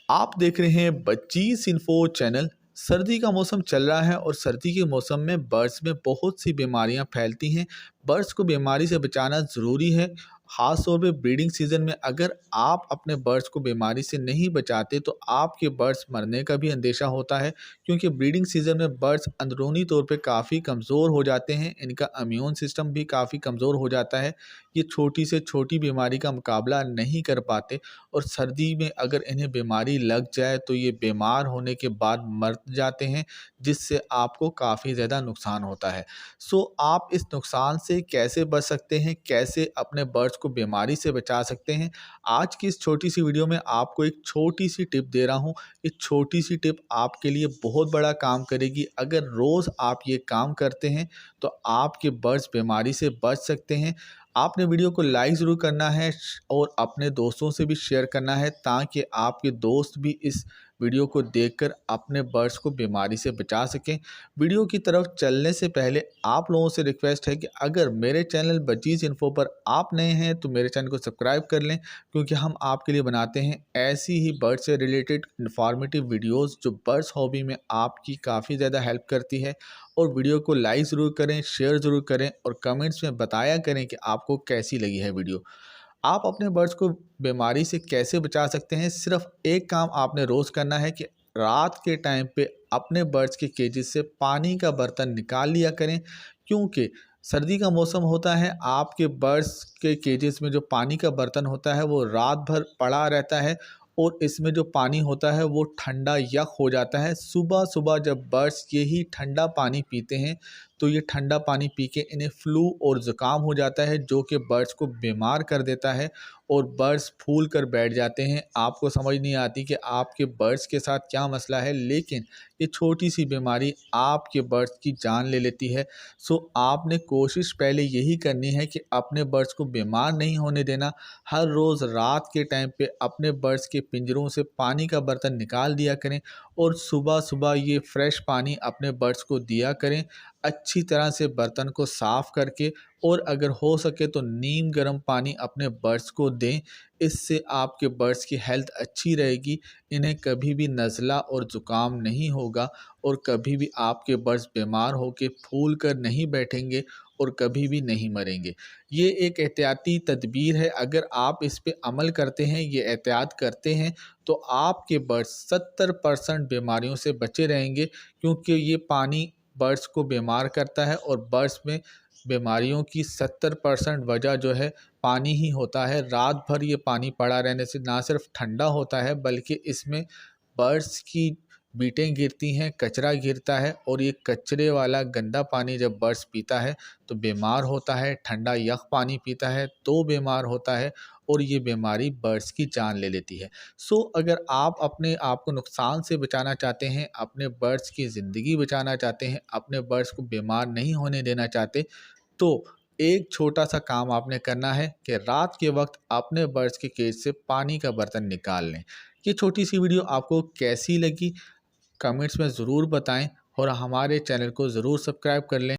आप देख रहे हैं बच्चीस इन्फो चैनल। सर्दी का मौसम चल रहा है और सर्दी के मौसम में बर्ड्स में बहुत सी बीमारियां फैलती हैं। बर्ड्स को बीमारी से बचाना ज़रूरी है। ख़ास तौर पे ब्रीडिंग सीज़न में अगर आप अपने बर्ड्स को बीमारी से नहीं बचाते तो आपके बर्ड्स मरने का भी अंदेशा होता है, क्योंकि ब्रीडिंग सीज़न में बर्ड्स अंदरूनी तौर पे काफ़ी कमज़ोर हो जाते हैं। इनका इम्यून सिस्टम भी काफ़ी कमज़ोर हो जाता है। ये छोटी से छोटी बीमारी का मुकाबला नहीं कर पाते और सर्दी में अगर इन्हें बीमारी लग जाए तो ये बीमार होने के बाद मर जाते हैं, जिससे आपको काफ़ी ज़्यादा नुकसान होता है। सो आप इस नुकसान से कैसे बच सकते हैं, कैसे अपने बर्ड्स को बीमारी से बचा सकते हैं, आज की इस छोटी सी वीडियो में आपको एक छोटी सी टिप दे रहा हूँ। ये छोटी सी टिप आपके लिए बहुत बड़ा काम करेगी। अगर रोज़ आप ये काम करते हैं तो आपके बर्ड्स बीमारी से बच सकते हैं। आपने वीडियो को लाइक ज़रूर करना है और अपने दोस्तों से भी शेयर करना है, ताकि आपके दोस्त भी इस वीडियो को देखकर अपने बर्ड्स को बीमारी से बचा सकें। वीडियो की तरफ चलने से पहले आप लोगों से रिक्वेस्ट है कि अगर मेरे चैनल बच्चीस इन्फो पर आप नए हैं तो मेरे चैनल को सब्सक्राइब कर लें, क्योंकि हम आपके लिए बनाते हैं ऐसी ही बर्ड से रिलेटेड इन्फॉर्मेटिव वीडियोज़ जो बर्ड्स हॉबी में आपकी काफ़ी ज़्यादा हेल्प करती है। और वीडियो को लाइक ज़रूर करें, शेयर ज़रूर करें और कमेंट्स में बताया करें कि आपको कैसी लगी है वीडियो। आप अपने बर्ड्स को बीमारी से कैसे बचा सकते हैं? सिर्फ एक काम आपने रोज़ करना है कि रात के टाइम पे अपने बर्ड्स के केजेस से पानी का बर्तन निकाल लिया करें, क्योंकि सर्दी का मौसम होता है। आपके बर्ड्स के केजेस में जो पानी का बर्तन होता है वो रात भर पड़ा रहता है और इसमें जो पानी होता है वो ठंडा यख हो जाता है। सुबह-सुबह जब बर्ड्स यही ठंडा पानी पीते हैं तो ये ठंडा पानी पी के इन्हें फ्लू और ज़ुकाम हो जाता है, जो कि बर्ड्स को बीमार कर देता है और बर्ड्स फूल कर बैठ जाते हैं। आपको समझ नहीं आती कि आपके बर्ड्स के साथ क्या मसला है, लेकिन ये छोटी सी बीमारी आपके बर्ड्स की जान ले लेती है। सो आपने कोशिश पहले यही करनी है कि अपने बर्ड्स को बीमार नहीं होने देना। हर रोज़ रात के टाइम पे अपने बर्ड्स के पिंजरों से पानी का बर्तन निकाल दिया करें और सुबह-सुबह ये फ्रेश पानी अपने बर्ड्स को दिया करें। अच्छी तरह से बर्तन को साफ़ करके और अगर हो सके तो नीम गर्म पानी अपने बर्ड्स को दें। इससे आपके बर्ड्स की हेल्थ अच्छी रहेगी। इन्हें कभी भी नज़ला और ज़ुकाम नहीं होगा और कभी भी आपके बर्ड्स बीमार होकर फूल कर नहीं बैठेंगे और कभी भी नहीं मरेंगे। ये एक एहतियाती तदबीर है। अगर आप इस पे अमल करते हैं, ये एहतियात करते हैं, तो आपके बर्ड्स 70% बीमारियों से बचे रहेंगे, क्योंकि ये पानी बर्ड्स को बीमार करता है और बर्ड्स में बीमारियों की 70% वजह जो है पानी ही होता है। रात भर ये पानी पड़ा रहने से ना सिर्फ ठंडा होता है, बल्कि इसमें बर्ड्स की बीटें गिरती हैं, कचरा गिरता है और ये कचरे वाला गंदा पानी जब बर्ड्स पीता है तो बीमार होता है। ठंडा यख पानी पीता है तो बीमार होता है और ये बीमारी बर्ड्स की जान ले लेती है। सो अगर आप अपने आप को नुकसान से बचाना चाहते हैं, अपने बर्ड्स की ज़िंदगी बचाना चाहते हैं, अपने बर्ड्स को बीमार नहीं होने देना चाहते, तो एक छोटा सा काम आपने करना है कि रात के वक्त अपने बर्ड्स के केज से पानी का बर्तन निकाल लें। ये छोटी सी वीडियो आपको कैसी लगी कमेंट्स में ज़रूर बताएं और हमारे चैनल को ज़रूर सब्सक्राइब कर लें।